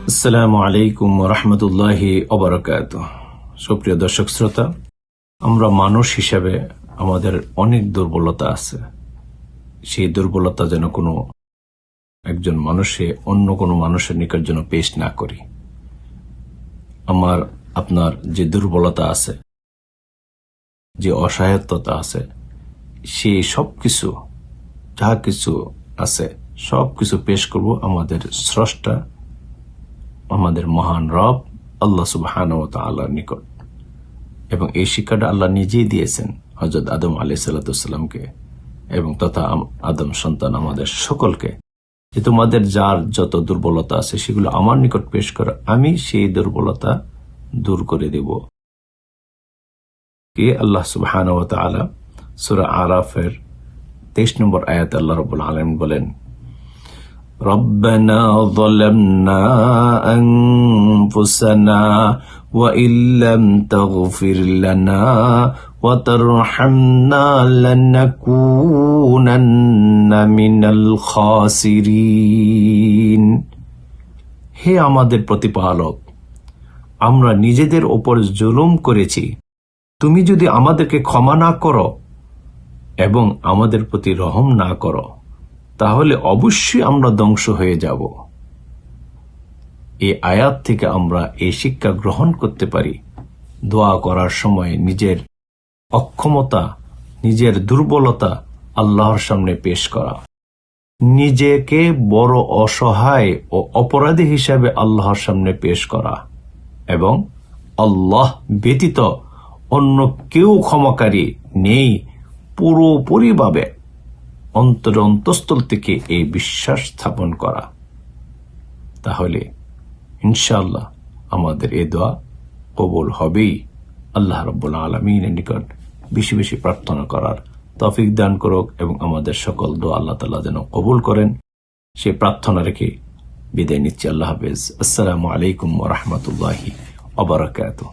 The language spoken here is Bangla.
আসসালামু আলাইকুম রহমতুল্লাহি ওবারাকাতুহ। সুপ্রিয় দর্শক শ্রোতা, আমরা মানুষ হিসেবে আমাদের অনেক দুর্বলতা আছে। সেই দুর্বলতা যেন কোনো একজন মানুষে অন্য কোনো মানুষের নিকট যেন পেশ না করি। আমার আপনার যে দুর্বলতা আছে, যে অসহায়তা আছে, সেই সবকিছু যা কিছু আছে সবকিছু পেশ করব আমাদের স্রষ্টা, আমাদের মহান রব আল্লাহ সুবহানাহু ওয়া তাআলার নিকট। এবং এই শিক্ষাটা আল্লাহ নিজেই দিয়েছেন হযরত আদম আলাইহিস সালামকে এবং তথা আদম সন্তান আমাদের সকলকে, যে তোমাদের যার যত দুর্বলতা আছে সেগুলো আমার নিকট পেশ করো, আমি সেই দুর্বলতা দূর করে দেব। কে আল্লাহ সুবহানাহু ওয়া তাআলা সূরা আরাফের 23 নম্বর আয়াতে আল্লাহ রাব্বুল আলামিন বলেন, ربنا ظلمنا أنفسنا وإن لم تغفر لنا وترحمنا لنكونن من الخاسرين। হে আমাদের প্রতিপালক, আমরা নিজেদের ওপর জুলুম করেছি, তুমি যদি আমাদেরকে ক্ষমা না করো এবং আমাদের প্রতি রহম না করো তাহলে অবশ্যই আমরা ধ্বংস হয়ে যাব। এই আয়াত থেকে আমরা এই শিক্ষা গ্রহণ করতে পারি, দোয়া করার সময় নিজের অক্ষমতা, নিজের দুর্বলতা আল্লাহর সামনে পেশ করা, নিজেকে বড় অসহায় ও অপরাধী হিসাবে আল্লাহর সামনে পেশ করা এবং আল্লাহ ব্যতীত অন্য কেউ ক্ষমাকারী নেই পুরোপুরিভাবে অন্তঃস্থল থেকে এই বিশ্বাস স্থাপন করা। তাহলে ইনশাআল্লাহ আমাদের এই দোয়া কবুল হবেই। আল্লাহ রাব্বুল আলামিনের নিকট বেশি বেশি প্রার্থনা করার তৌফিক দান করুক এবং আমাদের সকল দোয়া আল্লাহ তাআলা যেন কবুল করেন, সে প্রার্থনা রেখে বিদায় নিচ্ছি। আল্লাহ হাফেজ। আসসালামু আলাইকুম ওয়া রাহমাতুল্লাহি ওয়া বারাকাতুহু।